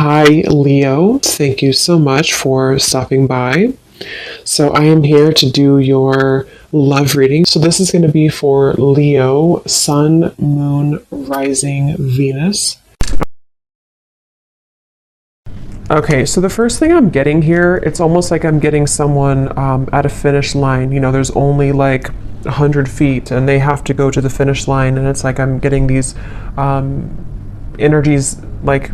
Hi, Leo. Thank you so much for stopping by. So, I am here to do your love reading. So, this is going to be for Leo, Sun, Moon, Rising, Venus. Okay, so the first thing I'm getting here, it's almost like I'm getting someone at a finish line. You know, there's only like 100 feet and they have to go to the finish line, and it's like I'm getting these energies like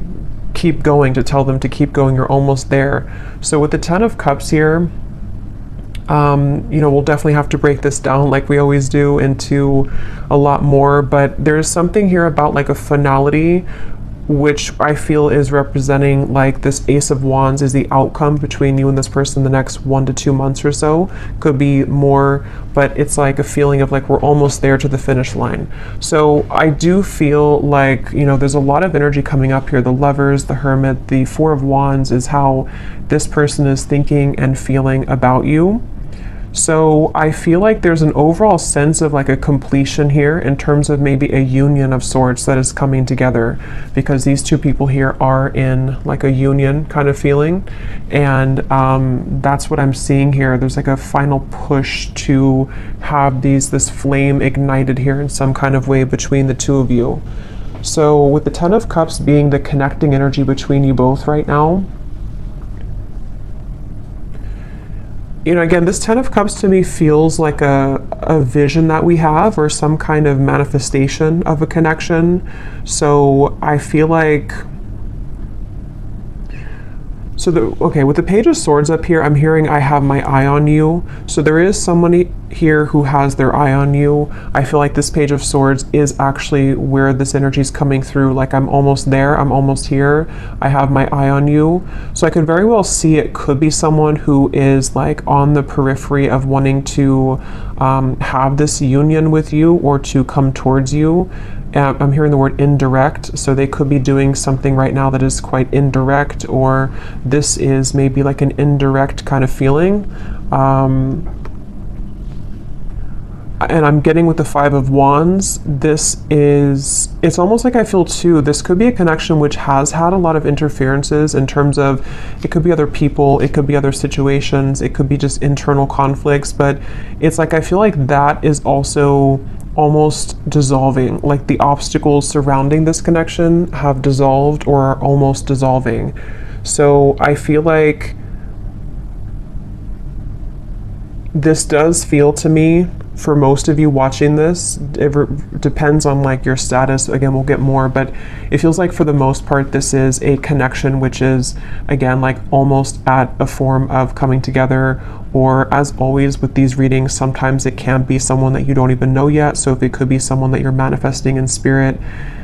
keep going, to tell them to keep going, you're almost there. So with the 10 of Cups here, we'll definitely have to break this down like we always do into a lot more, but there's something here about like a finality, which I feel is representing like this Ace of Wands is the outcome between you and this person the next 1 to 2 months or so. Could be more, but it's like a feeling of like we're almost there to the finish line. So I do feel like, there's a lot of energy coming up here. The Lovers, the Hermit, the Four of Wands is how this person is thinking and feeling about you. So I feel like there's an overall sense of like a completion here in terms of maybe a union of sorts that is coming together, because these two people here are in like a union kind of feeling. And that's what I'm seeing here. There's like a final push to have this flame ignited here in some kind of way between the two of you. So with the 10 of Cups being the connecting energy between you both right now, again, this 10 of Cups to me feels like a vision that we have, or some kind of manifestation of a connection. So I feel like, with the Page of Swords up here, I'm hearing I have my eye on you. So there is somebody here who has their eye on you. I feel like this Page of Swords is actually where this energy is coming through. Like I'm almost there, I'm almost here, I have my eye on you. So I could very well see it could be someone who is like on the periphery of wanting to have this union with you or to come towards you. I'm hearing the word indirect, so they could be doing something right now that is quite indirect, or this is maybe like an indirect kind of feeling. And I'm getting with the Five of Wands, it's almost like I feel too, this could be a connection which has had a lot of interferences in terms of, it could be other people, it could be other situations, it could be just internal conflicts, but it's like I feel like that is also almost dissolving. Like the obstacles surrounding this connection have dissolved or are almost dissolving. So I feel like this does feel to me, for most of you watching this, it depends on like your status. Again, we'll get more, but it feels like for the most part, this is a connection which is, again, like almost at a form of coming together. Or as always with these readings, sometimes it can be someone that you don't even know yet. So if it could be someone that you're manifesting in spirit,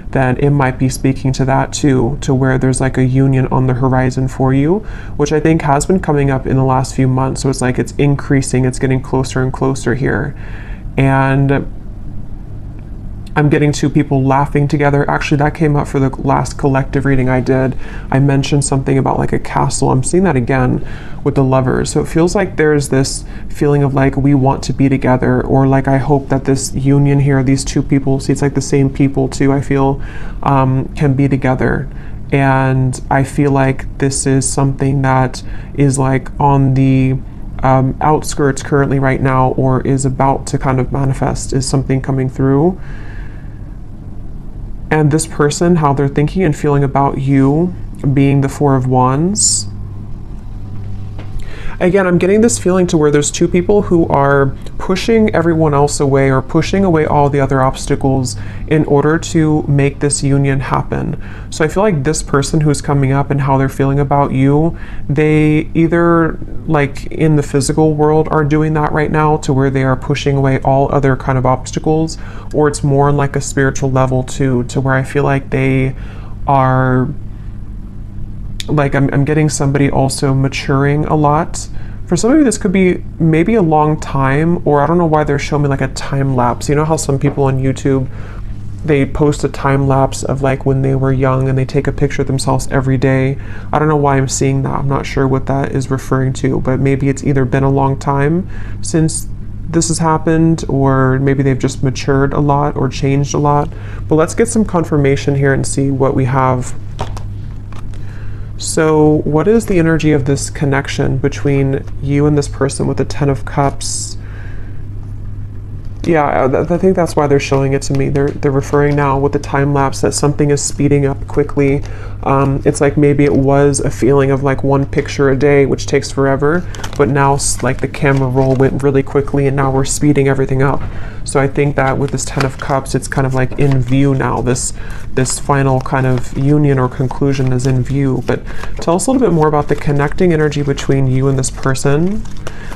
then it might be speaking to that too, to where there's like a union on the horizon for you, which I think has been coming up in the last few months. So it's like it's increasing, it's getting closer and closer here. And I'm getting two people laughing together. Actually, that came up for the last collective reading I did. I mentioned something about like a castle. I'm seeing that again with the Lovers. So it feels like there's this feeling of like we want to be together, or like I hope that this union here, these two people, see it's like the same people too, I feel, can be together. And I feel like this is something that is like on the outskirts currently right now, or is about to kind of manifest, is something coming through. And this person, how they're thinking and feeling about you, being the Four of Wands. Again, I'm getting this feeling to where there's two people who are pushing everyone else away, or pushing away all the other obstacles in order to make this union happen. So I feel like this person who's coming up and how they're feeling about you, they either like in the physical world are doing that right now, to where they are pushing away all other kind of obstacles, or it's more on like a spiritual level too, to where I feel like they are like, I'm getting somebody also maturing a lot. For some of you, this could be maybe a long time, or I don't know why they're showing me like a time lapse. You know how some people on YouTube, they post a time lapse of like when they were young and they take a picture of themselves every day. I don't know why I'm seeing that. I'm not sure what that is referring to, but maybe it's either been a long time since this has happened, or maybe they've just matured a lot or changed a lot. But let's get some confirmation here and see what we have. So what is the energy of this connection between you and this person with the Ten of Cups? Yeah, I think that's why they're showing it to me. They're referring now with the time lapse that something is speeding up quickly. It's like maybe it was a feeling of like one picture a day, which takes forever, but now like the camera roll went really quickly and now we're speeding everything up. So I think that with this Ten of Cups, it's kind of like in view now. This final kind of union or conclusion is in view. But tell us a little bit more about the connecting energy between you and this person.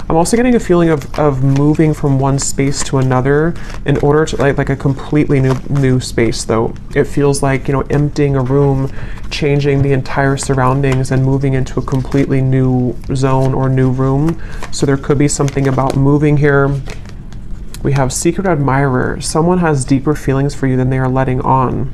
I'm also getting a feeling of moving from one space to another in order to like a completely new space though. It feels like, you know, emptying a room, changing the entire surroundings and moving into a completely new zone or new room. So there could be something about moving here. We have secret admirer. Someone has deeper feelings for you than they are letting on.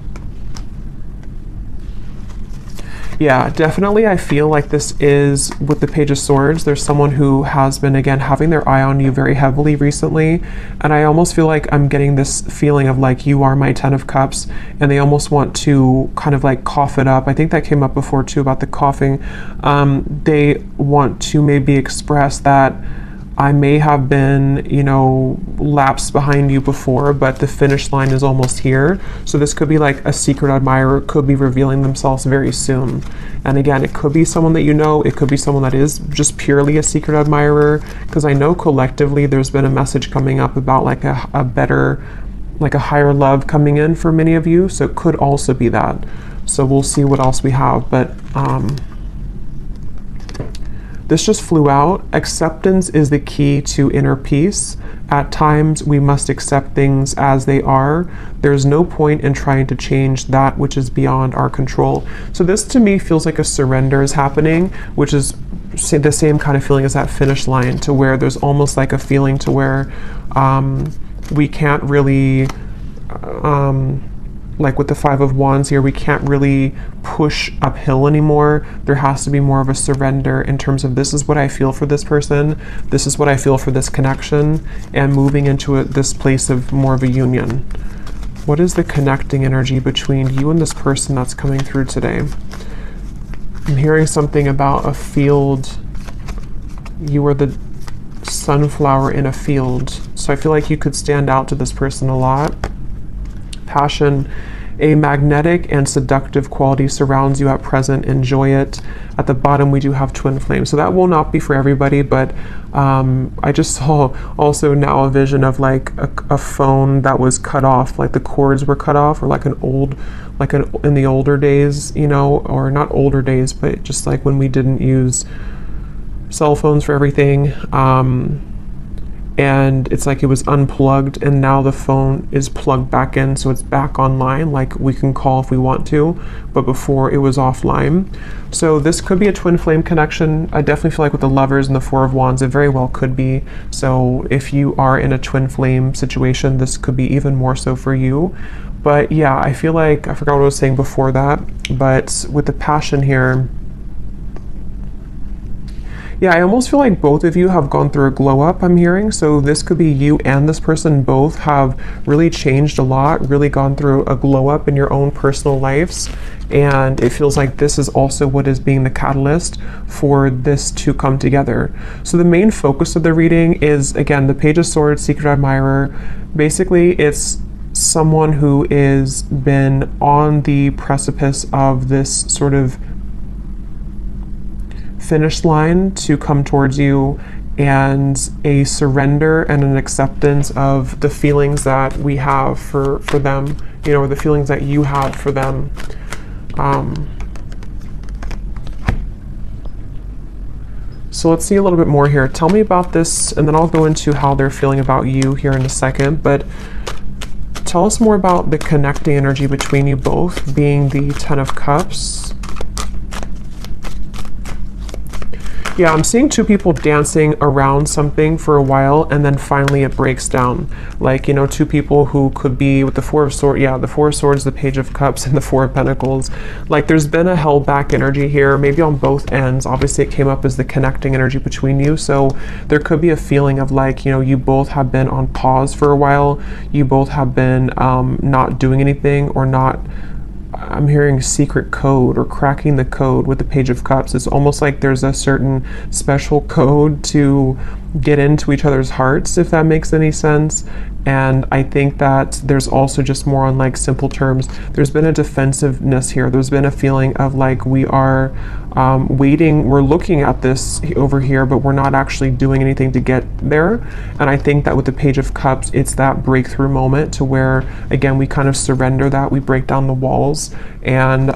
Yeah, definitely I feel like this is, with the Page of Swords, there's someone who has been, again, having their eye on you very heavily recently. And I almost feel like I'm getting this feeling of like, you are my Ten of Cups. And they almost want to kind of like cough it up. I think that came up before too about the coughing. They want to maybe express that I may have been, you know, lapsed behind you before, but the finish line is almost here. So this could be like a secret admirer, could be revealing themselves very soon. And again, it could be someone that you know, it could be someone that is just purely a secret admirer, because I know collectively there's been a message coming up about like a better, like a higher love coming in for many of you. So it could also be that. So we'll see what else we have. But this just flew out. Acceptance is the key to inner peace. At times, we must accept things as they are. There's no point in trying to change that which is beyond our control. So this to me feels like a surrender is happening, which is the same kind of feeling as that finish line, to where there's almost like a feeling to where we can't really like with the Five of Wands here, we can't really push uphill anymore. There has to be more of a surrender in terms of, this is what I feel for this person, this is what I feel for this connection, and moving into this place of more of a union. What is the connecting energy between you and this person that's coming through today? I'm hearing something about a field. You are the sunflower in a field. So I feel like you could stand out to this person a lot. Passion, a magnetic and seductive quality surrounds you at present. Enjoy it. At the bottom we do have twin flames, so that will not be for everybody, but I just saw also now a vision of like a phone that was cut off, like the cords were cut off, or like in the older days, you know, or not older days, but just like when we didn't use cell phones for everything. And it's like it was unplugged and now the phone is plugged back in, so it's back online, like we can call if we want to, but before it was offline. So this could be a twin flame connection. I definitely feel like with the Lovers and the Four of Wands, it very well could be. So if you are in a twin flame situation, this could be even more so for you. But yeah, I feel like, I forgot what I was saying before that, but with the passion here, yeah, I almost feel like both of you have gone through a glow up, I'm hearing. So this could be you and this person both have really changed a lot, really gone through a glow up in your own personal lives. And it feels like this is also what is being the catalyst for this to come together. So the main focus of the reading is, again, the Page of Swords, Secret Admirer. Basically, it's someone who is been on the precipice of this sort of finish line to come towards you, and a surrender and an acceptance of the feelings that we have for them, you know, or the feelings that you have for them. So let's see a little bit more here. Tell me about this, and then I'll go into how they're feeling about you here in a second, but tell us more about the connecting energy between you both, being the Ten of Cups. Yeah, I'm seeing two people dancing around something for a while, and then finally it breaks down. Like, you know, two people who could be with the Four of Swords, yeah, the Four of Swords, the Page of Cups, and the Four of Pentacles. Like, there's been a held back energy here, maybe on both ends. Obviously, it came up as the connecting energy between you, so there could be a feeling of like, you know, you both have been on pause for a while. You both have been not doing anything, or not I'm hearing secret code or cracking the code with the Page of Cups. It's almost like there's a certain special code to get into each other's hearts, if that makes any sense. And I think that there's also just more on like simple terms. There's been a defensiveness here. There's been a feeling of like we are waiting, we're looking at this over here, but we're not actually doing anything to get there. And I think that with the Page of Cups, it's that breakthrough moment to where, again, we kind of surrender that, we break down the walls. And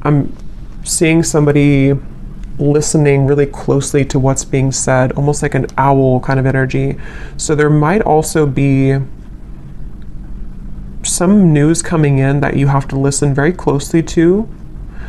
I'm seeing somebody listening really closely to what's being said, almost like an owl kind of energy. So there might also be some news coming in that you have to listen very closely to.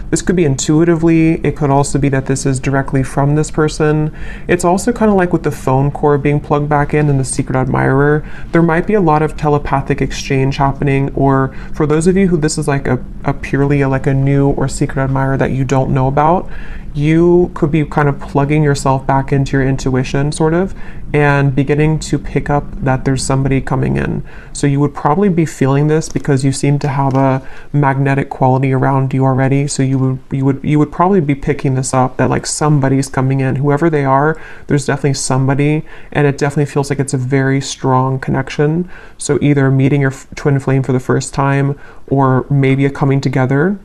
This could be intuitively. It could also be that this is directly from this person. It's also kind of like with the phone cord being plugged back in and the secret admirer. There might be a lot of telepathic exchange happening, or for those of you who this is like a purely like a new or secret admirer that you don't know about, you could be kind of plugging yourself back into your intuition sort of and beginning to pick up that there's somebody coming in. So you would probably be feeling this because you seem to have a magnetic quality around you already. So you would probably be picking this up, that like somebody's coming in, whoever they are. There's definitely somebody, and it definitely feels like it's a very strong connection. So either meeting your twin flame for the first time, or maybe a coming together.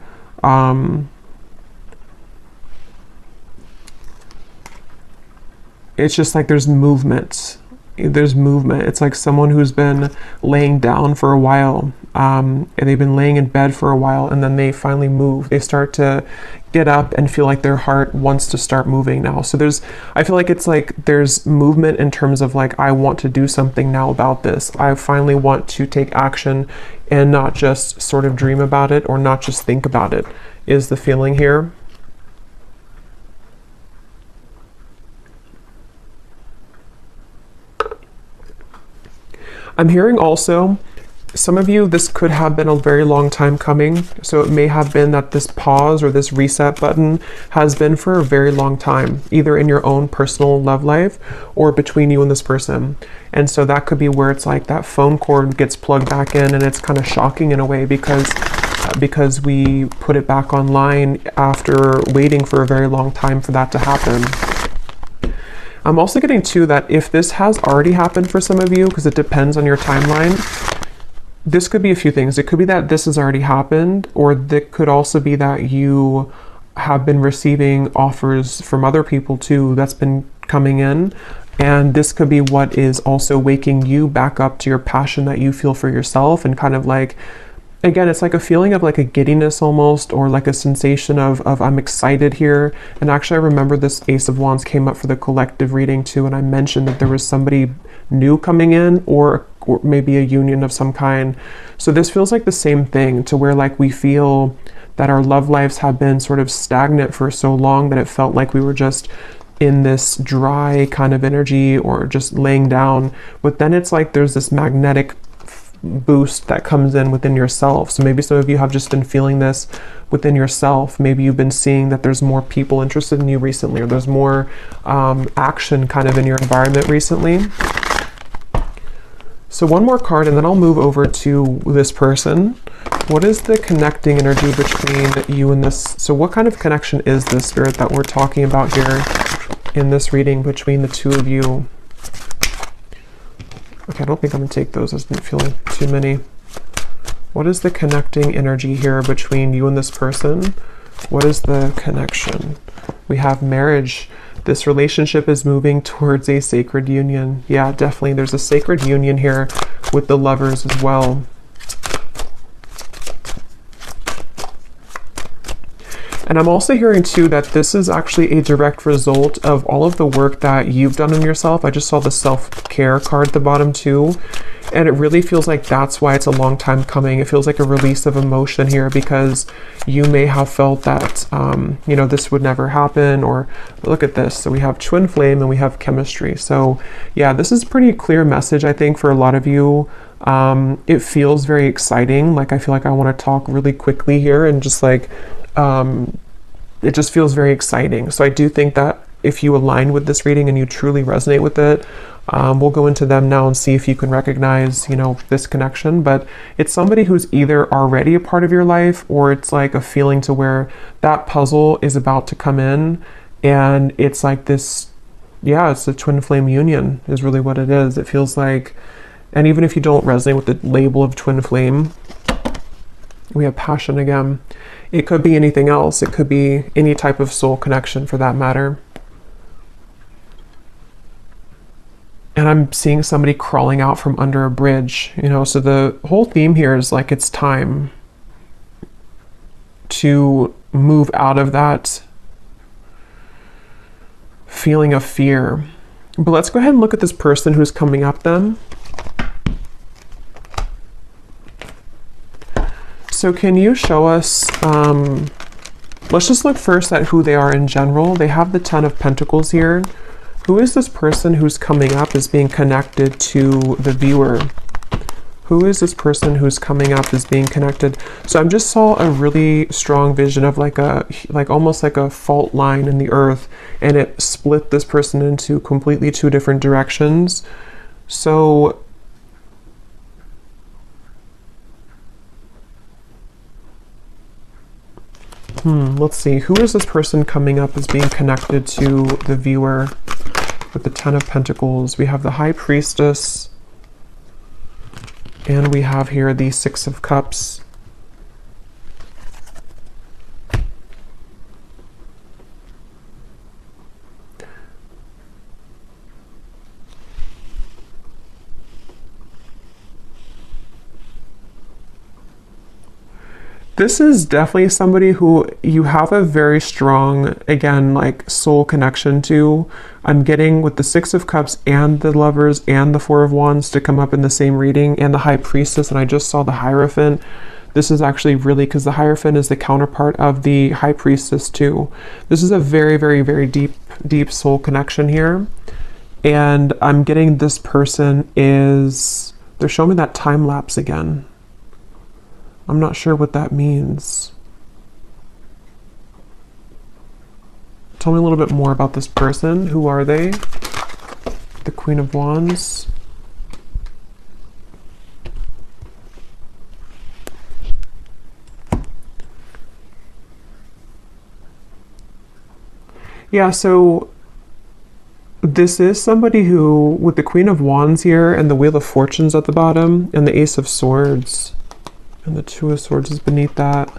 It's just like there's movement. It's like someone who's been laying down for a while, and they've been laying in bed for a while, and then they finally move. They start to get up and feel like their heart wants to start moving now. So I feel like it's like there's movement in terms of like, I want to do something now about this. I finally want to take action and not just sort of dream about it or not just think about it, is the feeling here. I'm hearing also, some of you, this could have been a very long time coming. So it may have been that this pause or this reset button has been for a very long time, either in your own personal love life or between you and this person. And so that could be where it's like that phone cord gets plugged back in, and it's kind of shocking in a way because we put it back online after waiting for a very long time for that to happen. I'm also getting too that if this has already happened for some of you, because it depends on your timeline, this could be a few things. It could be that this has already happened, or it could also be that you have been receiving offers from other people too that's been coming in. And this could be what is also waking you back up to your passion that you feel for yourself, and kind of like, again, it's like a feeling of like a giddiness almost, or like a sensation of I'm excited here. And actually, I remember this Ace of Wands came up for the collective reading too, and I mentioned that there was somebody new coming in, or maybe a union of some kind. So this feels like the same thing, to where like we feel that our love lives have been sort of stagnant for so long that it felt like we were just in this dry kind of energy or just laying down. But then it's like there's this magnetic boost that comes in within yourself. So maybe some of you have just been feeling this within yourself. Maybe you've been seeing that there's more people interested in you recently, or there's more action kind of in your environment recently. So one more card, and then I'll move over to this person. What is the connecting energy between you and this? So what kind of connection is this, Spirit, that we're talking about here in this reading between the two of you? Okay, I don't think I'm gonna take those. I didn't feel too many. What is the connecting energy here between you and this person? What is the connection? We have marriage. This relationship is moving towards a sacred union. Yeah, definitely. There's a sacred union here with the lovers as well. And I'm also hearing too that this is actually a direct result of all of the work that you've done on yourself. I just saw the self-care card at the bottom too. And it really feels like that's why it's a long time coming. It feels like a release of emotion here, because you may have felt that, you know, this would never happen, or look at this. So we have twin flame and we have chemistry. So yeah, this is a pretty clear message, I think, for a lot of you. It feels very exciting. Like, I feel like I want to talk really quickly here and just like, it just feels very exciting. So I do think that if you align with this reading and you truly resonate with it. We'll go into them now and see if you can recognize, this connection. But it's somebody who's either already a part of your life, or it's like a feeling to where that puzzle is about to come in, and it's like this, it's a twin flame union is really what it is. It feels like, and even if you don't resonate with the label of twin flame, we have passion again. It could be anything else. It could be any type of soul connection for that matter. And I'm seeing somebody crawling out from under a bridge, so the whole theme here is like it's time to move out of that feeling of fear. But let's go ahead and look at this person who's coming up then. So can you show us, let's just look first at who they are in general. They have the 10 of Pentacles here. Who is this person who's coming up as being connected to the viewer? Who is this person who's coming up as being connected? So I just saw a really strong vision of like almost like a fault line in the earth, and it split this person into completely two different directions. So let's see. Who is this person coming up as being connected to the viewer? With the 10 of Pentacles, we have the High Priestess, and we have here the 6 of Cups. This is definitely somebody who you have a very strong, again, like soul connection to. I'm getting with the 6 of Cups and the Lovers and the 4 of Wands to come up in the same reading, and the High Priestess, and I just saw the Hierophant. This is actually really, because the Hierophant is the counterpart of the High Priestess too. This is a very, very, very deep soul connection here. And I'm getting this person is, they're showing me that time lapse again. I'm not sure what that means. Tell me a little bit more about this person. Who are they? The Queen of Wands. Yeah, so this is somebody who, with the Queen of Wands here and the Wheel of Fortunes at the bottom and the Ace of Swords, and the 2 of Swords is beneath that.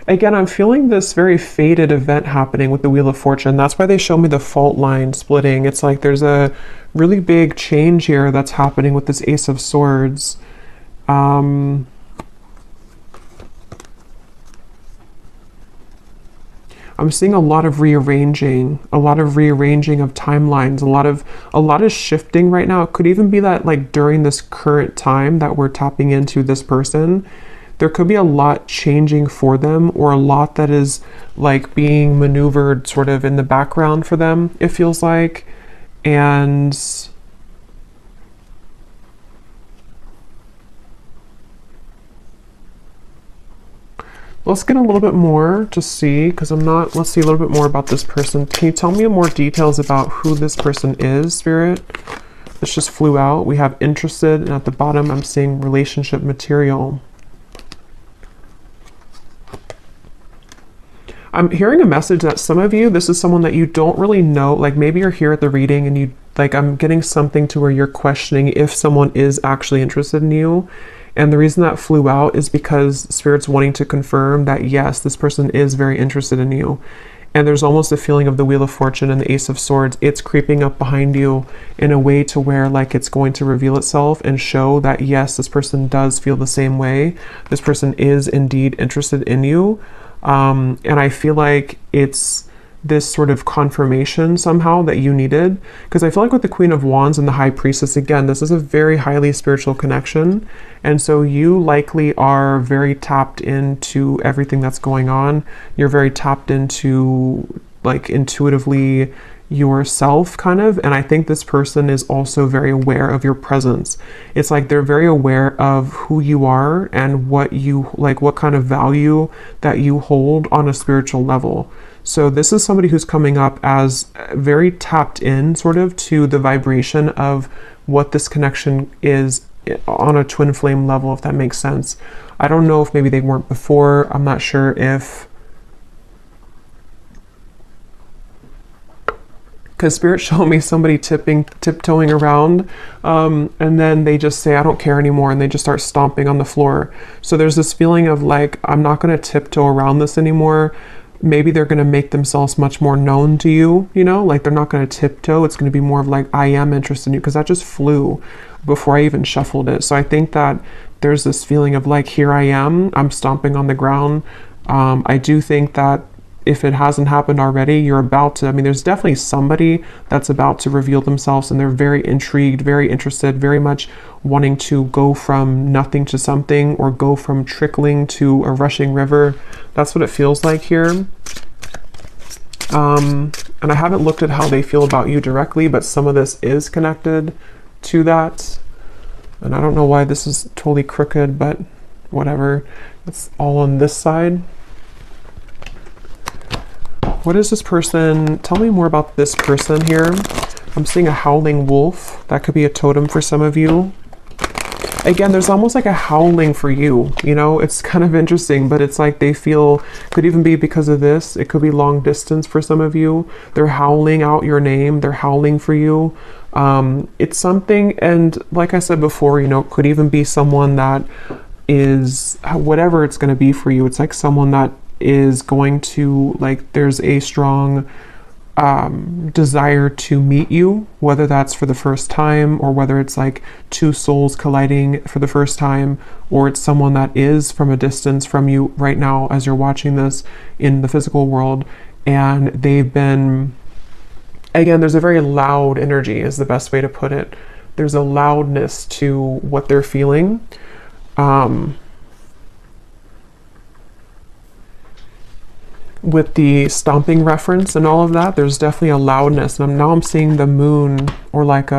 Again, I'm feeling this very fated event happening with the Wheel of Fortune. That's why they show me the fault line splitting. It's like there's a really big change here that's happening with this Ace of Swords. I'm seeing a lot of rearranging of timelines, a lot of shifting right now. It could even be that like during this current time that we're tapping into this person, there could be a lot changing for them, or a lot that is like being maneuvered sort of in the background for them, it feels like. And let's get a little bit more to see, because let's see a little bit more about this person. Can you tell me more details about who this person is, Spirit? This just flew out. We have interested, and at the bottom I'm seeing relationship material. I'm hearing a message that some of you, this is someone that you don't really know, like maybe you're here at the reading and you, like I'm getting something to where you're questioning if someone is actually interested in you. And the reason that flew out is because Spirit's wanting to confirm that yes, this person is very interested in you. And there's almost a feeling of the Wheel of Fortune and the Ace of Swords. It's creeping up behind you in a way to where like it's going to reveal itself and show that yes, this person does feel the same way. This person is indeed interested in you. And I feel like it's this sort of confirmation somehow that you needed, because I feel like with the Queen of Wands and the High Priestess, again, this is a very highly spiritual connection, and so you likely are very tapped into everything that's going on. You're very tapped into, like, intuitively, yourself kind of. And I think this person is also very aware of your presence. It's like they're very aware of who you are and what you like, what kind of value that you hold on a spiritual level. So this is somebody who's coming up as very tapped in sort of to the vibration of what this connection is on a twin flame level, if that makes sense. I don't know if maybe they weren't before. I'm not sure if, because Spirit showed me somebody tiptoeing around, and then they just say, I don't care anymore, and they just start stomping on the floor. So there's this feeling of like, I'm not going to tiptoe around this anymore. Maybe they're going to make themselves much more known to you, you know, like they're not going to tiptoe. It's going to be more of like, I am interested in you, because that just flew before I even shuffled it. So I think that there's this feeling of like, here I am, I'm stomping on the ground. I do think that if it hasn't happened already, you're about to, I mean, there's definitely somebody that's about to reveal themselves, and they're very intrigued, very interested, very much wanting to go from nothing to something, or go from trickling to a rushing river. That's what it feels like here. And I haven't looked at how they feel about you directly, but some of this is connected to that. And I don't know why this is totally crooked, but whatever. It's all on this side. What is this person? Tell me more about this person here. I'm seeing a howling wolf. That could be a totem for some of you. Again, there's almost like a howling for you, you know, it's kind of interesting, but it's like they feel, could even be because of this. It could be long distance for some of you. They're howling out your name. They're howling for you. It's something, and like I said before, you know, it could even be someone that is, whatever it's going to be for you. It's like someone that is going to, like, there's a strong desire to meet you, whether that's for the first time, or whether it's like two souls colliding for the first time, or it's someone that is from a distance from you right now as you're watching this in the physical world, and they've been, again, there's a very loud energy is the best way to put it. There's a loudness to what they're feeling. With the stomping reference and all of that, there's definitely a loudness. And now I'm seeing the moon, or like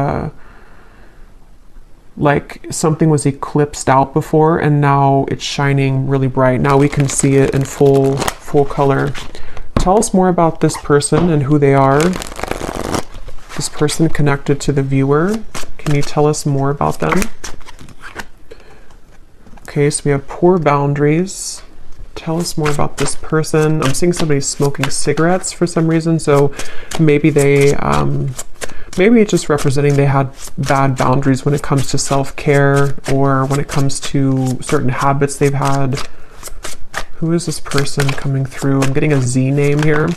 something was eclipsed out before, and now it's shining really bright. Now we can see it in full color. Tell us more about this person and who they are. This person connected to the viewer. Can you tell us more about them? Okay, so we have poor boundaries. Tell us more about this person. I'm seeing somebody smoking cigarettes for some reason, so maybe they, maybe it's just representing they had bad boundaries when it comes to self-care, or when it comes to certain habits they've had. Who is this person coming through? I'm getting a Z name here.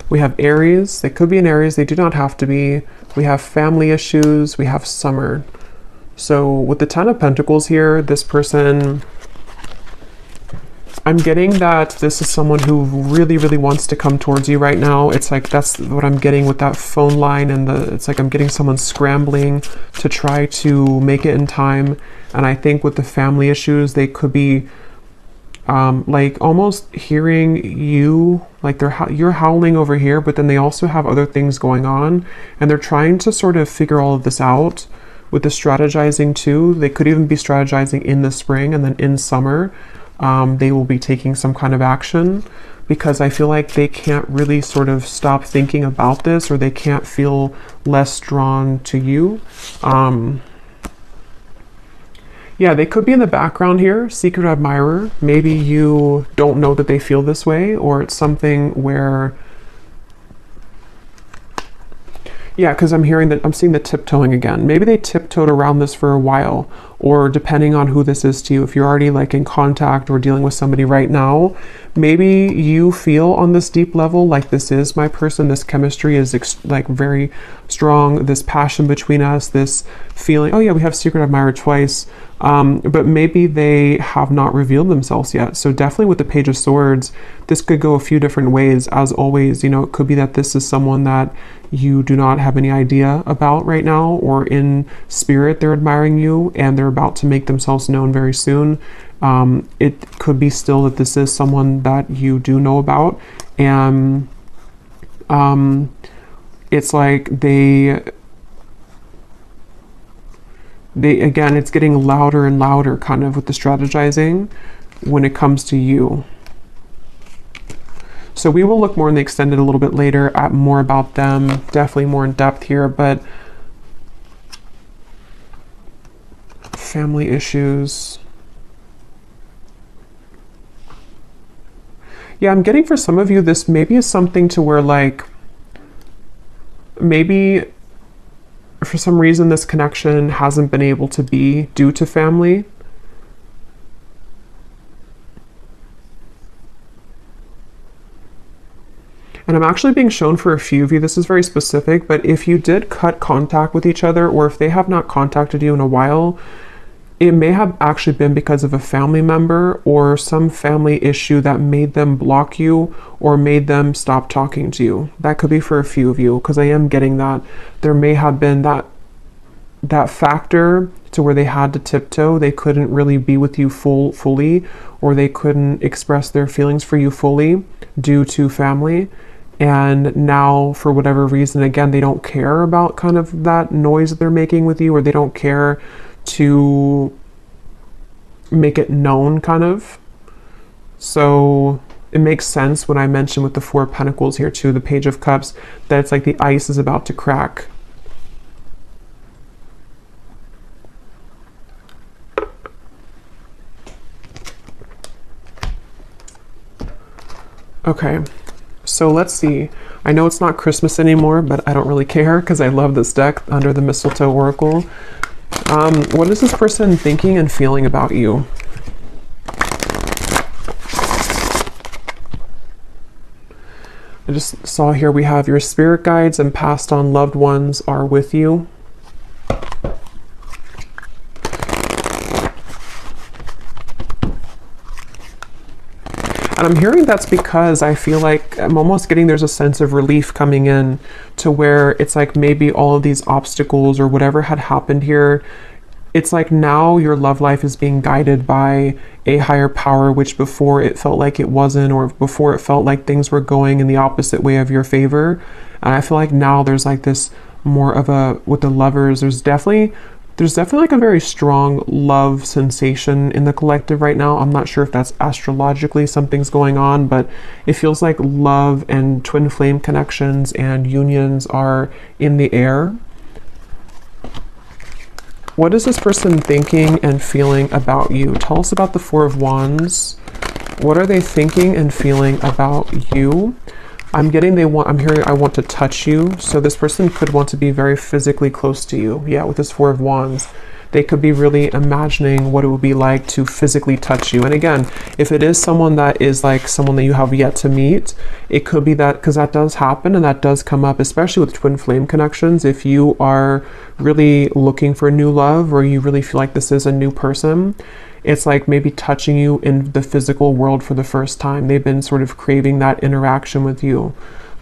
We have Aries. They could be an Aries. They do not have to be. We have family issues. We have summer. So with the Ten of Pentacles here, this person, I'm getting that this is someone who really, really wants to come towards you right now. It's like, that's what I'm getting with that phone line, and it's like I'm getting someone scrambling to try to make it in time. And I think with the family issues, they could be like almost hearing you, like you're howling over here, but then they also have other things going on, and they're trying to sort of figure all of this out. With the strategizing too, they could even be strategizing in the spring, and then in summer, they will be taking some kind of action, because I feel like they can't really sort of stop thinking about this, or they can't feel less drawn to you. Yeah, they could be in the background here, secret admirer. Maybe you don't know that they feel this way, or it's something where, yeah, because I'm seeing the tiptoeing again. Maybe they tiptoed around this for a while, or depending on who this is to you, if you're already like in contact or dealing with somebody right now, maybe you feel on this deep level like this is my person. This chemistry is like very strong, this passion between us, this feeling, oh yeah, we have secret admirer twice, but maybe they have not revealed themselves yet. So definitely with the Page of Swords, this could go a few different ways. As always, you know, it could be that this is someone that you do not have any idea about right now, or in spirit they're admiring you and they're about to make themselves known very soon. It could be still that this is someone that you do know about, and it's like they again, it's getting louder and louder kind of with the strategizing when it comes to you. So we will look more in the extended a little bit later at more about them, definitely more in depth here, but family issues. Yeah, I'm getting for some of you, this maybe is something to where like, maybe for some reason this connection hasn't been able to be due to family. And I'm actually being shown for a few of you, this is very specific, but if you did cut contact with each other, or if they have not contacted you in a while, it may have actually been because of a family member or some family issue that made them block you or made them stop talking to you. That could be for a few of you, because I am getting that there may have been that factor to where they had to tiptoe. They couldn't really be with you fully, or they couldn't express their feelings for you fully due to family. And now, for whatever reason, again, they don't care about kind of that noise that they're making with you, or they don't care to make it known kind of. So it makes sense when I mention with the Four of Pentacles here too, the Page of Cups, that it's like the ice is about to crack. Okay, so let's see. I know it's not Christmas anymore, but I don't really care because I love this deck under the Mistletoe Oracle. What is this person thinking and feeling about you? I just saw here we have your spirit guides and passed on loved ones are with you. And I'm hearing that's because I feel like I'm almost getting there's a sense of relief coming in to where it's like maybe all of these obstacles or whatever had happened here, it's like now your love life is being guided by a higher power, which before it felt like it wasn't, or before it felt like things were going in the opposite way of your favor. And I feel like now there's like this more of a, with the lovers, there's definitely like a very strong love sensation in the collective right now. I'm not sure if that's astrologically something's going on, but it feels like love and twin flame connections and unions are in the air. What is this person thinking and feeling about you? Tell us about the Four of Wands. What are they thinking and feeling about you? I'm hearing I want to touch you. So this person could want to be very physically close to you. Yeah, with this Four of Wands. They could be really imagining what it would be like to physically touch you. And again, if it is someone that is like someone that you have yet to meet, it could be that, because that does happen and that does come up, especially with twin flame connections. If you are really looking for new love, or you really feel like this is a new person, it's like maybe touching you in the physical world for the first time. They've been sort of craving that interaction with you.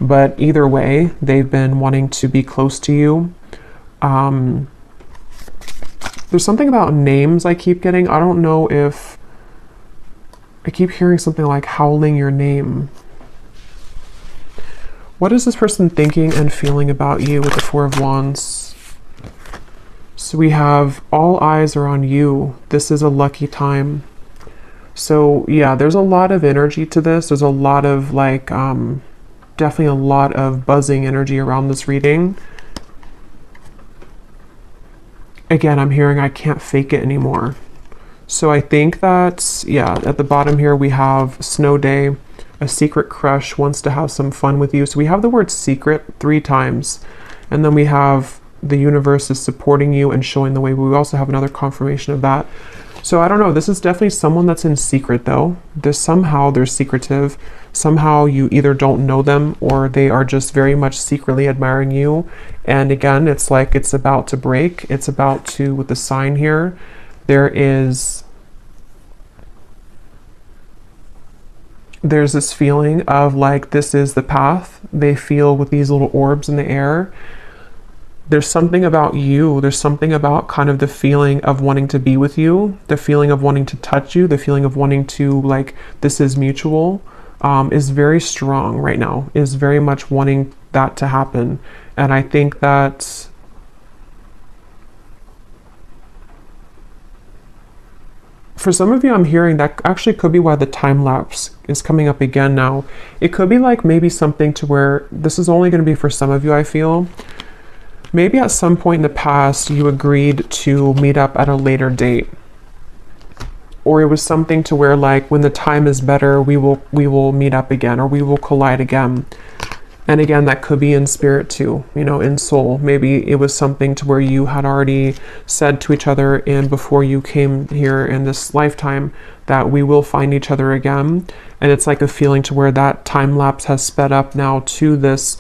But either way, they've been wanting to be close to you. There's something about names I keep getting. I don't know if I keep hearing something like howling your name. What is this person thinking and feeling about you with the Four of Wands? So we have all eyes are on you. This is a lucky time. So yeah, there's a lot of energy to this. There's a lot of like, definitely a lot of buzzing energy around this reading. Again, I'm hearing I can't fake it anymore. So I think that, yeah, at the bottom here we have snow day, a secret crush wants to have some fun with you. So we have the word secret 3 times. And then we have the universe is supporting you and showing the way. But we also have another confirmation of that. So I don't know, this is definitely someone that's in secret though. Somehow they're secretive. Somehow you either don't know them or they are just very much secretly admiring you. And again, it's like it's about to break. It's about to, with the sign here, there's this feeling of like this is the path. They feel with these little orbs in the air. There's something about you, there's something about kind of the feeling of wanting to be with you, the feeling of wanting to touch you, the feeling of wanting to, like, this is mutual, is very strong right now, is very much wanting that to happen. And I think that for some of you, I'm hearing that actually could be why the time lapse is coming up again now. It could be like maybe something to where this is only going to be for some of you, I feel. Maybe at some point in the past, you agreed to meet up at a later date. Or it was something to where like, when the time is better, we will meet up again, or we will collide again. And again, that could be in spirit too, you know, in soul. Maybe it was something to where you had already said to each other and before you came here in this lifetime that we will find each other again. And it's like a feeling to where that time lapse has sped up now to this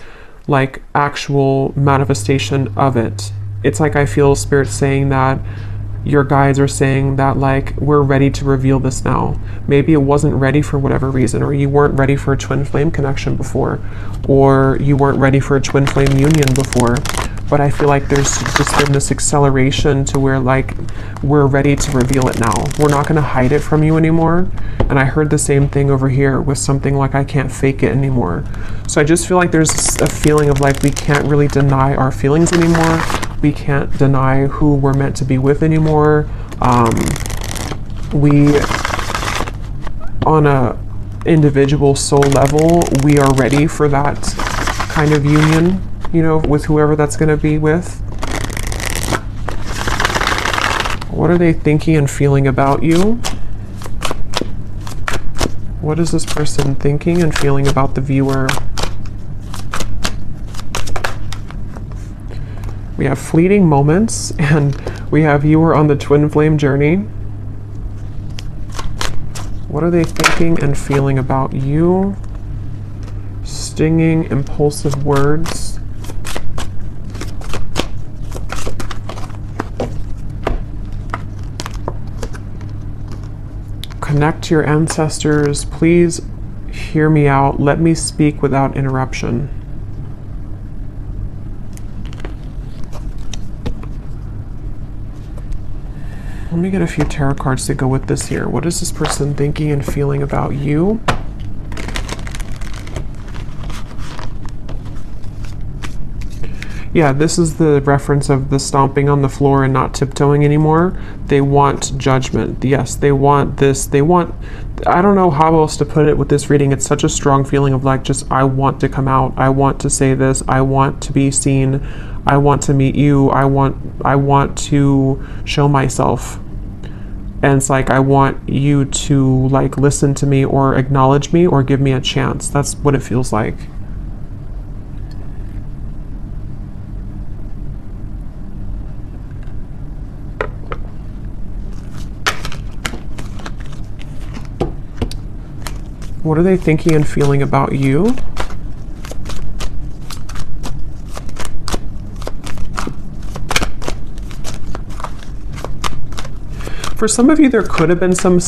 like actual manifestation of it. It's like I feel spirit saying that your guides are saying that like we're ready to reveal this now. Maybe it wasn't ready for whatever reason, or you weren't ready for a twin flame connection before, or you weren't ready for a twin flame union before. But I feel like there's just been this acceleration to where like we're ready to reveal it now. We're not going to hide it from you anymore. And I heard the same thing over here with something like I can't fake it anymore. So I just feel like there's a feeling of like we can't really deny our feelings anymore. We can't deny who we're meant to be with anymore. We, on a individual soul level, we are ready for that kind of union, you know, with whoever that's going to be with. What are they thinking and feeling about you? What is this person thinking and feeling about the viewer? We have fleeting moments, and we have viewer on the twin flame journey. What are they thinking and feeling about you? Stinging, impulsive words. Connect to your ancestors. Please hear me out. Let me speak without interruption. Let me get a few tarot cards to go with this here. What is this person thinking and feeling about you? Yeah, this is the reference of the stomping on the floor and not tiptoeing anymore. They want judgment. Yes, they want this. They want, I don't know how else to put it with this reading. It's such a strong feeling of like, just, I want to come out. I want to say this. I want to be seen. I want to meet you. I want to show myself. And it's like, I want you to like listen to me or acknowledge me or give me a chance. That's what it feels like. What are they thinking and feeling about you? For some of you, there could have been some,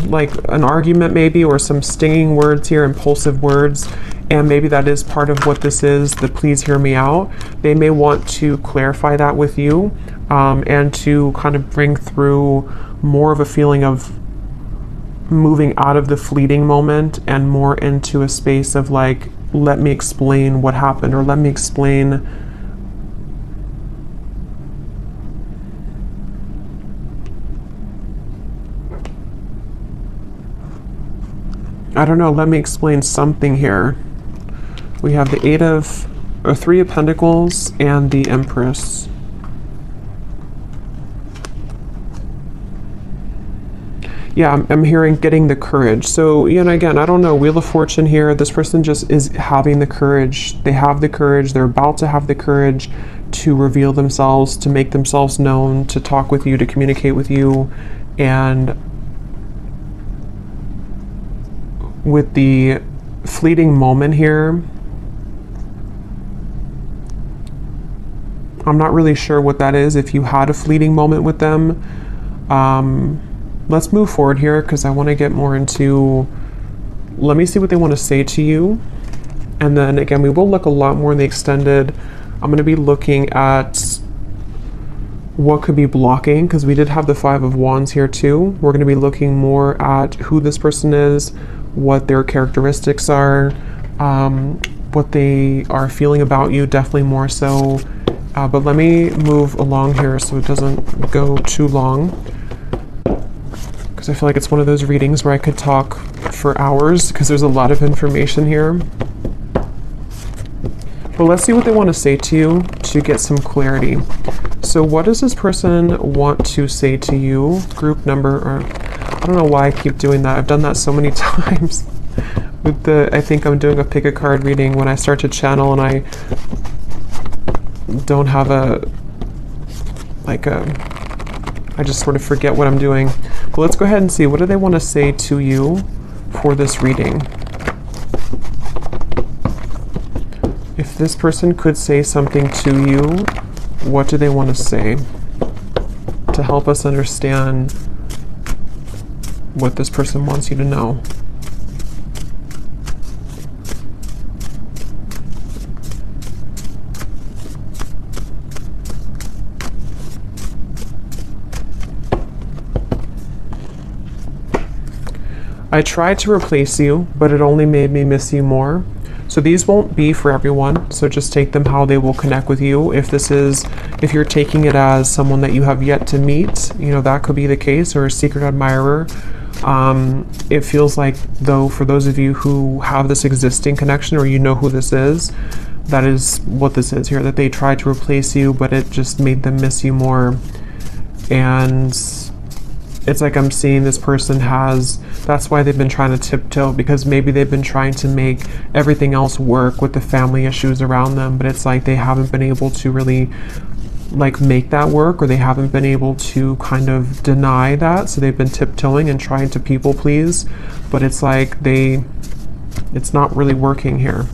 like an argument maybe, or some stinging words here, impulsive words, and maybe that is part of what this is, the please hear me out. They may want to clarify that with you, and to kind of bring through more of a feeling of moving out of the fleeting moment and more into a space of like, let me explain what happened, or let me explain I don't know, let me explain something here. We have the Three of Pentacles and the Empress. Yeah, I'm hearing getting the courage. So, you know, again, I don't know, Wheel of Fortune here. This person just is having the courage. They have the courage. They're about to have the courage to reveal themselves, to make themselves known, to talk with you, to communicate with you. And with the fleeting moment here, I'm not really sure what that is. If you had a fleeting moment with them, let's move forward here because I want to get more into, let me see what they want to say to you. And then again, we will look a lot more in the extended. I'm going to be looking at what could be blocking because we did have the 5 of Wands here too. We're going to be looking more at who this person is, what their characteristics are, what they are feeling about you, definitely more so. But let me move along here so it doesn't go too long, because I feel like it's one of those readings where I could talk for hours because there's a lot of information here. But let's see what they want to say to you to get some clarity. So what does this person want to say to you? Group number, or I don't know why I keep doing that. I've done that so many times. With the, I think I'm doing a pick a card reading when I start to channel and I don't have I just sort of forget what I'm doing. But let's go ahead and see, what do they want to say to you for this reading? If this person could say something to you, what do they want to say to help us understand what this person wants you to know? I tried to replace you, but it only made me miss you more. So these won't be for everyone, so just take them how they will connect with you. If you're taking it as someone that you have yet to meet, you know, that could be the case, or a secret admirer. It feels like, though, for those of you who have this existing connection, or you know who this is, that is what this is here, that they tried to replace you, but it just made them miss you more. And it's like I'm seeing this person that's why they've been trying to tiptoe, because maybe they've been trying to make everything else work with the family issues around them, but it's like they haven't been able to really make that work, or they haven't been able to kind of deny that, so they've been tiptoeing and trying to people please, but it's like it's not really working here.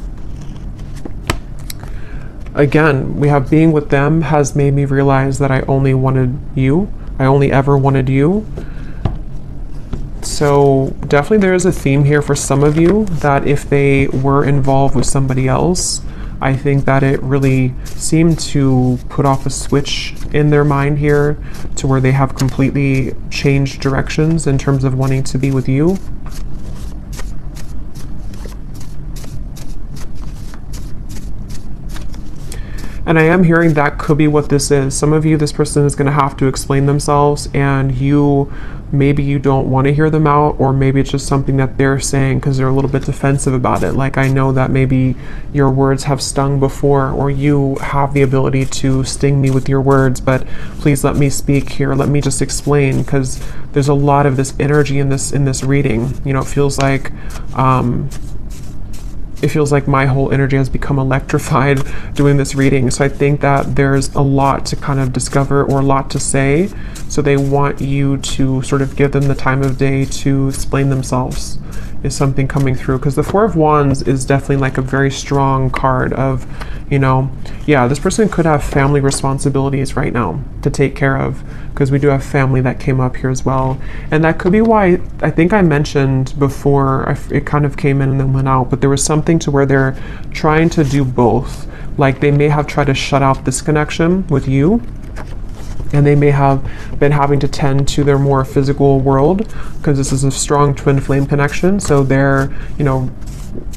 Again, we have being with them has made me realize that I only wanted you. I only ever wanted you. So definitely there is a theme here for some of you that if they were involved with somebody else, I think that it really seemed to put off a switch in their mind here to where they have completely changed directions in terms of wanting to be with you. And I am hearing that could be what this is. Some of you, this person is going to have to explain themselves, and maybe you don't want to hear them out, or maybe it's just something that they're saying because they're a little bit defensive about it. Like, I know that maybe your words have stung before, or you have the ability to sting me with your words, but please let me speak here. Let me just explain, because there's a lot of this energy in this reading. You know, it feels like my whole energy has become electrified doing this reading. So I think that there's a lot to kind of discover, or a lot to say. So they want you to sort of give them the time of day to explain themselves, is something coming through. Because the 4 of Wands is definitely like a very strong card of, you know, yeah, this person could have family responsibilities right now to take care of, because we do have family that came up here as well. And that could be why, I think I mentioned before, it kind of came in and then went out, but there was something to where they're trying to do both. Like, they may have tried to shut out this connection with you, and they may have been having to tend to their more physical world, because this is a strong twin flame connection. So they're, you know,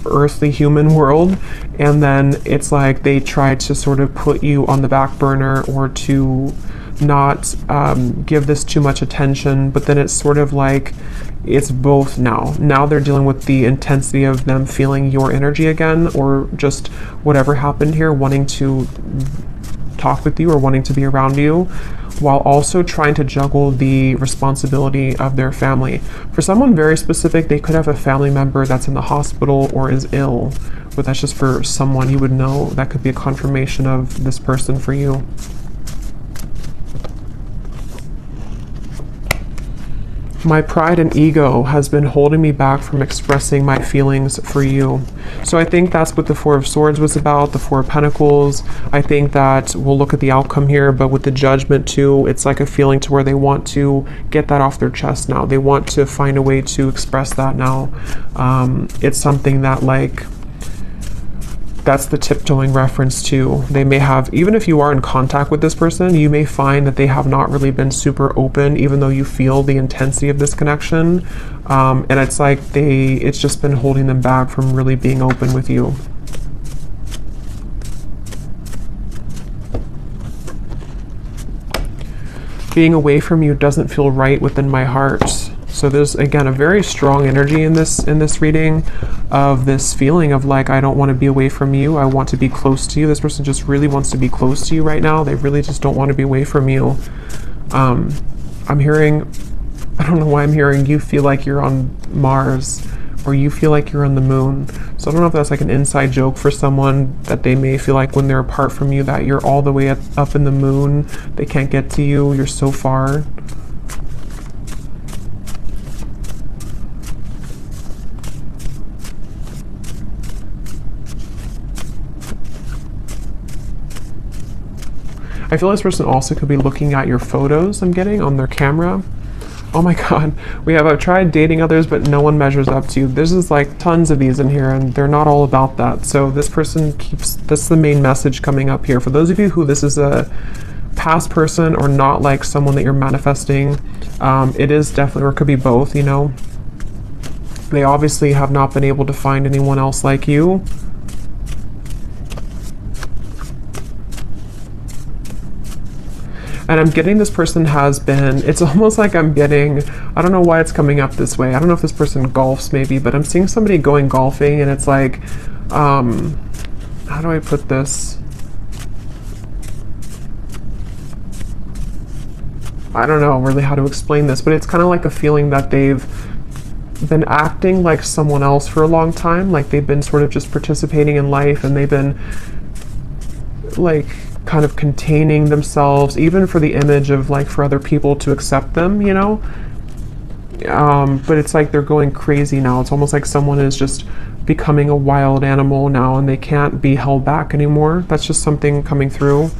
earthly human world, and then it's like they tried to sort of put you on the back burner, or to not give this too much attention. But then it's sort of like it's both now they're dealing with the intensity of them feeling your energy again, or just whatever happened here, wanting to talk with you or wanting to be around you, while also trying to juggle the responsibility of their family. For someone very specific, they could have a family member that's in the hospital or is ill, but that's just for someone you would know. That could be a confirmation of this person for you. My pride and ego has been holding me back from expressing my feelings for you. So I think that's what the Four of Swords was about, the Four of Pentacles. I think that we'll look at the outcome here, but with the Judgment too, it's like a feeling to where they want to get that off their chest now. They want to find a way to express that now. It's something that, like, that's the tiptoeing reference too. They may have, even if you are in contact with this person, you may find that they have not really been super open, even though you feel the intensity of this connection. And it's like it's just been holding them back from really being open with you. Being away from you doesn't feel right within my heart. So there's, again, a very strong energy in this reading of this feeling of like, I don't want to be away from you. I want to be close to you. This person just really wants to be close to you right now. They really just don't want to be away from you. I'm hearing, I don't know why I'm hearing you feel like you're on Mars, or you feel like you're on the moon. So I don't know if that's like an inside joke for someone, that they may feel like when they're apart from you that you're all the way up in the moon. They can't get to you. You're so far. I feel this person also could be looking at your photos I'm getting on their camera. Oh my God, I've tried dating others, but no one measures up to you. There's just like tons of these in here, and they're not all about that. So this person that's the main message coming up here. For those of you who this is a past person or not like someone that you're manifesting, it is definitely, or it could be both, you know. They obviously have not been able to find anyone else like you. And I'm getting this person has been, it's almost like I'm getting, I don't know why it's coming up this way. I don't know if this person golfs maybe, but I'm seeing somebody going golfing, and it's like, how do I put this? I don't know really how to explain this, but it's kind of like a feeling that they've been acting like someone else for a long time. Like they've been sort of just participating in life, and they've been like kind of containing themselves, even for the image of like for other people to accept them, you know. But it's like they're going crazy now. It's almost like someone is just becoming a wild animal now, and they can't be held back anymore. That's just something coming through.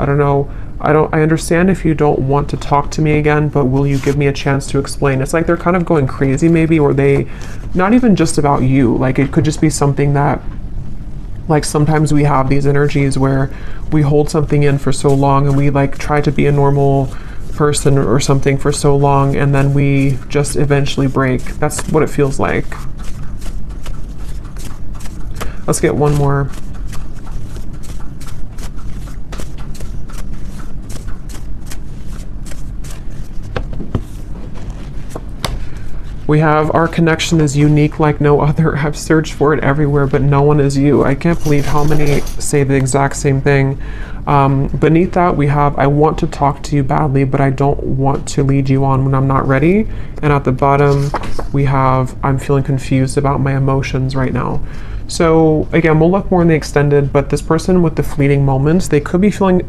I don't know. I understand if you don't want to talk to me again, but will you give me a chance to explain? It's like they're kind of going crazy maybe, or they, not even just about you. Like it could just be something that, like sometimes we have these energies where we hold something in for so long, and we like try to be a normal person or something for so long, and then we just eventually break. That's what it feels like. Let's get one more. We have, our connection is unique like no other. I've searched for it everywhere, but no one is you. I can't believe how many say the exact same thing. Beneath that, we have, I want to talk to you badly, but I don't want to lead you on when I'm not ready. And at the bottom, we have, I'm feeling confused about my emotions right now. So again, we'll look more in the extended, but this person with the fleeting moments, they could be feeling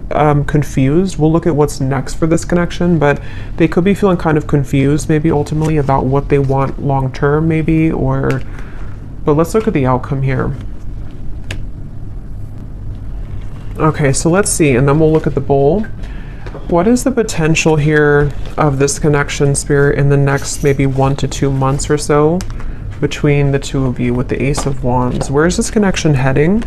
confused. We'll look at what's next for this connection, but they could be feeling kind of confused, maybe ultimately about what they want long-term maybe, but let's look at the outcome here. Okay, so let's see, and then we'll look at the bowl. What is the potential here of this connection, Spirit, in the next maybe 1 to 2 months or so? Between the two of you with the Ace of Wands. Where is this connection heading?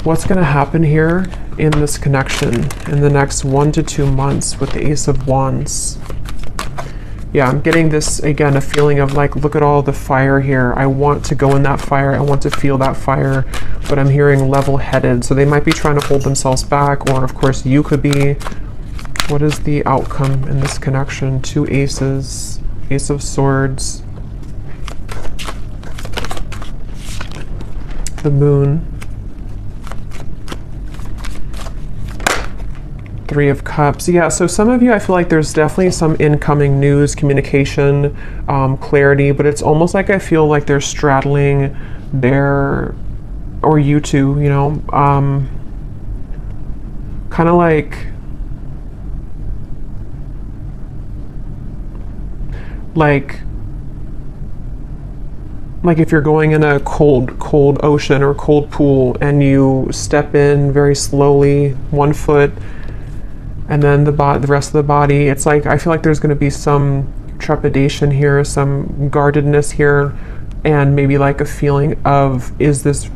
What's going to happen here in this connection in the next 1 to 2 months with the Ace of Wands? Yeah, I'm getting this, again, a feeling of like, look at all the fire here. I want to go in that fire. I want to feel that fire, but I'm hearing level-headed. So they might be trying to hold themselves back, or of course you could be. What is the outcome in this connection? 2 aces, Ace of Swords, the Moon, 3 of Cups. Yeah, so some of you, I feel like there's definitely some incoming news, communication, clarity, but it's almost like I feel like they're straddling their, or you two, you know, kind of like, like if you're going in a cold ocean or cold pool and you step in very slowly, 1 foot, and then the rest of the body, it's like I feel like there's going to be some trepidation here, some guardedness here, and maybe like a feeling of, is this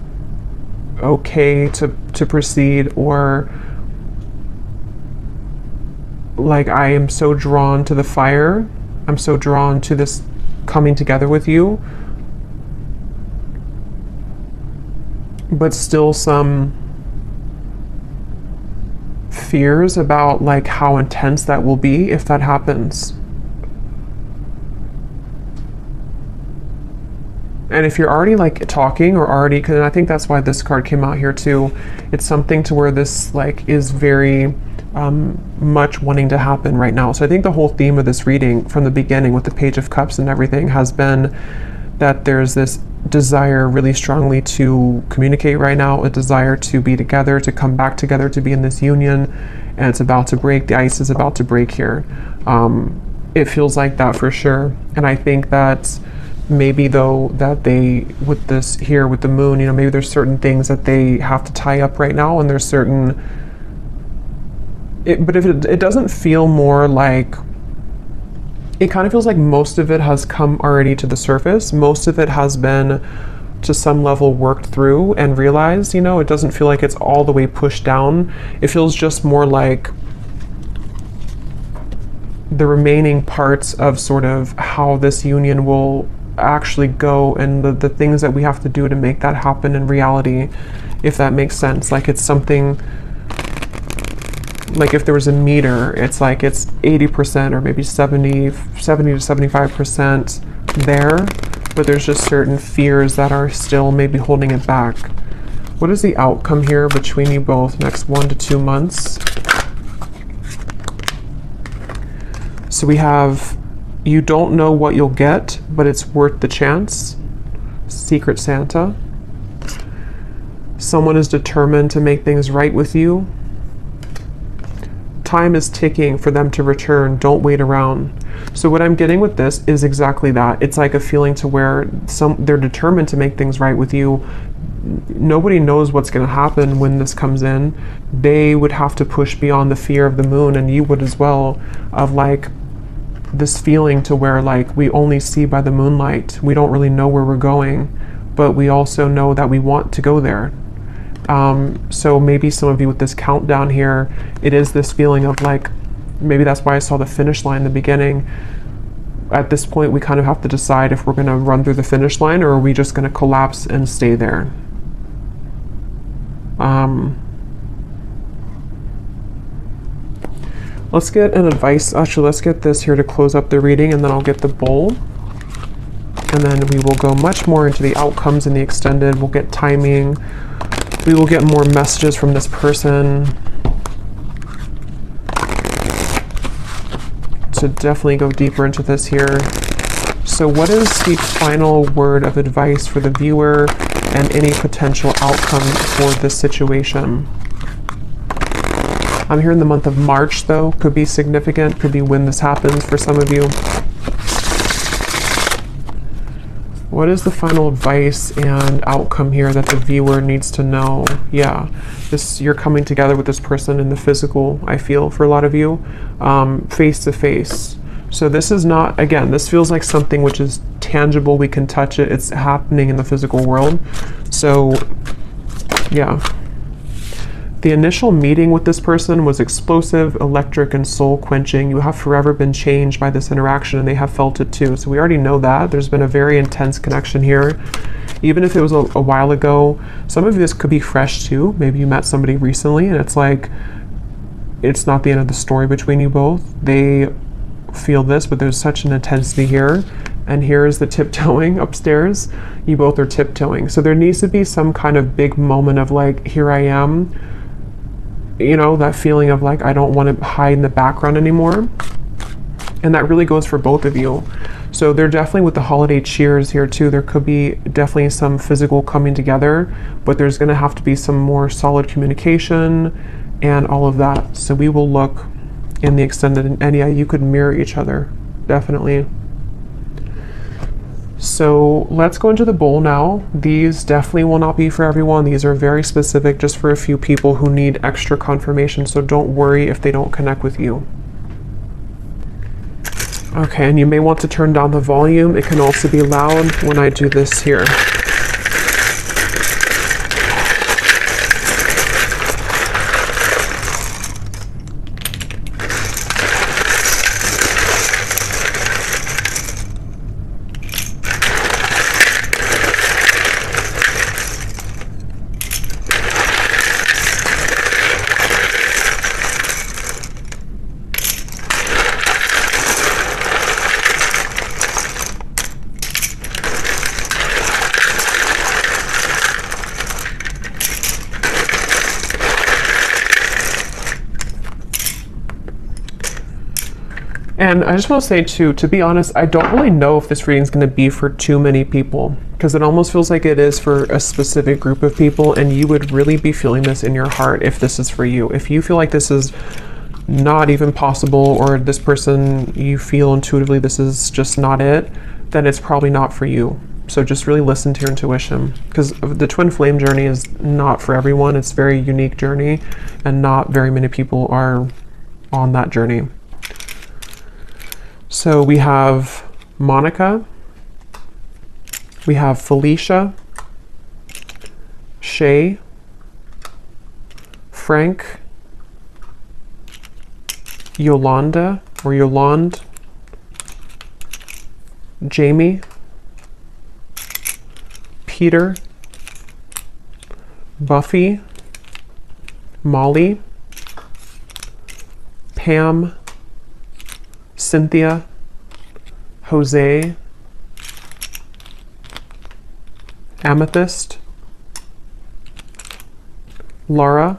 okay to proceed, or like I am so drawn to the fire, I'm so drawn to this coming together with you, but still some fears about like how intense that will be if that happens. And if you're already like talking or already, and I think that's why this card came out here too, it's something to where this like is very much wanting to happen right now. So I think the whole theme of this reading from the beginning with the Page of Cups and everything has been that there's this desire really strongly to communicate right now, a desire to be together, to come back together, to be in this union, and it's about to break. The ice is about to break here. It feels like that for sure. And I think that maybe though that they, with this here with the moon, you know, maybe there's certain things that they have to tie up right now, and there's certain, but if it doesn't feel more like, it kind of feels like most of it has come already to the surface. Most of it has been to some level worked through and realized, you know, it doesn't feel like it's all the way pushed down. It feels just more like the remaining parts of sort of how this union will actually go, and the things that we have to do to make that happen in reality, if that makes sense. Like it's something, like if there was a meter, it's like it's 80% or maybe 70 to 75% there, but there's just certain fears that are still maybe holding it back. What is the outcome here between you both next 1 to 2 months? So we have, you don't know what you'll get, but it's worth the chance. Secret Santa. Someone is determined to make things right with you. Time is ticking for them to return. Don't wait around. So what I'm getting with this is exactly that. It's like a feeling to where they're determined to make things right with you. Nobody knows what's going to happen when this comes in. They would have to push beyond the fear of the moon, and you would as well, of like this feeling to where like we only see by the moonlight. We don't really know where we're going, but we also know that we want to go there. So maybe some of you with this countdown here, it is this feeling of like, maybe that's why I saw the finish line in the beginning. At this point, we kind of have to decide if we're going to run through the finish line, or are we just going to collapse and stay there. Let's get an advice. Actually, let's get this here to close up the reading, and then I'll get the bowl. And then we will go much more into the outcomes in the extended. We'll get timing. We will get more messages from this person to definitely go deeper into this here. So what is the final word of advice for the viewer and any potential outcome for this situation? I'm here in the month of March, though. Could be significant, could be when this happens for some of you. What is the final advice and outcome here that the viewer needs to know? Yeah, you're coming together with this person in the physical, I feel, for a lot of you, face to face. So this is not, again, this feels like something which is tangible, we can touch it, it's happening in the physical world. So, yeah. The initial meeting with this person was explosive, electric, and soul-quenching. You have forever been changed by this interaction, and they have felt it too. So we already know that. There's been a very intense connection here. Even if it was a while ago, some of this could be fresh too. Maybe you met somebody recently, and it's like, it's not the end of the story between you both. They feel this, but there's such an intensity here. And here is the tiptoeing upstairs. You both are tiptoeing. So there needs to be some kind of big moment of like, here I am. You know, that feeling of like, I don't want to hide in the background anymore. And that really goes for both of you. So they're definitely with the holiday cheers here too. There could be definitely some physical coming together, but there's going to have to be some more solid communication and all of that. So we will look in the extended, and yeah, you could mirror each other, definitely. So let's go into the bowl now. These definitely will not be for everyone. These are very specific just for a few people who need extra confirmation, so don't worry if they don't connect with you. Okay, and you may want to turn down the volume. It can also be loud when I do this here. And I just want to say too, to be honest, I don't really know if this reading is going to be for too many people, because it almost feels like it is for a specific group of people, and you would really be feeling this in your heart if this is for you. If you feel like this is not even possible, or this person, you feel intuitively this is just not it, then it's probably not for you. So just really listen to your intuition, because the twin flame journey is not for everyone. It's a very unique journey, and not very many people are on that journey. So we have Monica, we have Felicia, Shay, Frank, Yolanda or Yolande, Jamie, Peter, Buffy, Molly, Pam, Cynthia, Jose, Amethyst, Laura,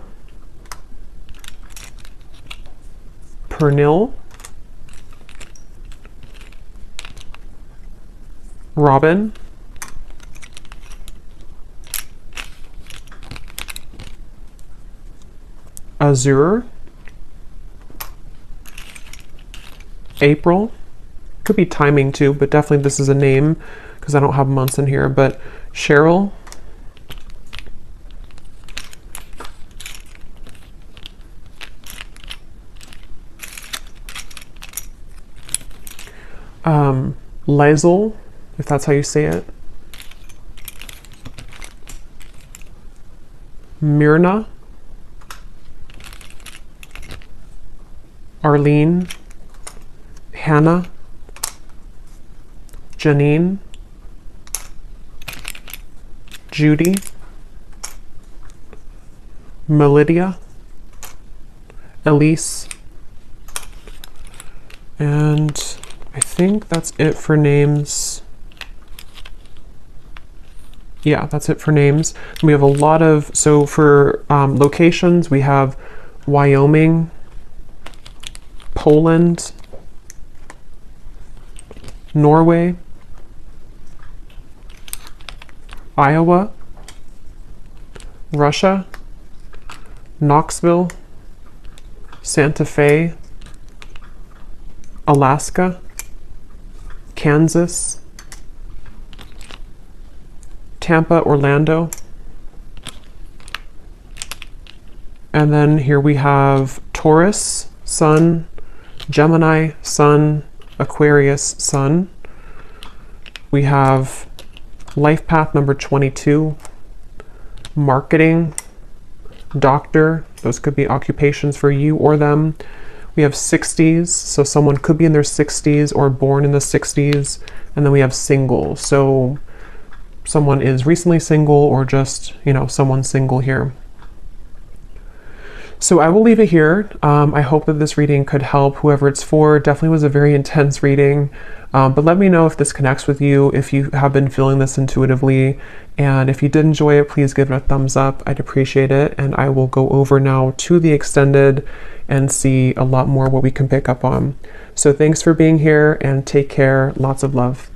Pernil, Robin, Azure, April, could be timing too, but definitely this is a name because I don't have months in here, but Cheryl, Lizel, if that's how you say it, Myrna, Arlene, Hannah, Janine, Judy, Melidia, Elise, and I think that's it for names. Yeah, that's it for names. We have a lot of, so for locations, we have Wyoming, Poland, Norway, Iowa, Russia, Knoxville, Santa Fe, Alaska, Kansas, Tampa, Orlando, and then here we have Taurus, Sun, Gemini, Sun, Aquarius, Sun. We have life path number 22, marketing, doctor, those could be occupations for you or them. We have 60s, so someone could be in their 60s or born in the 60s. And then we have single, so someone is recently single or just, you know, someone single here. So I will leave it here. I hope that this reading could help whoever it's for. Definitely was a very intense reading, but let me know if this connects with you, if you have been feeling this intuitively, and if you did enjoy it, please give it a thumbs up. I'd appreciate it, and I will go over now to the extended and see a lot more what we can pick up on. So thanks for being here, and take care. Lots of love.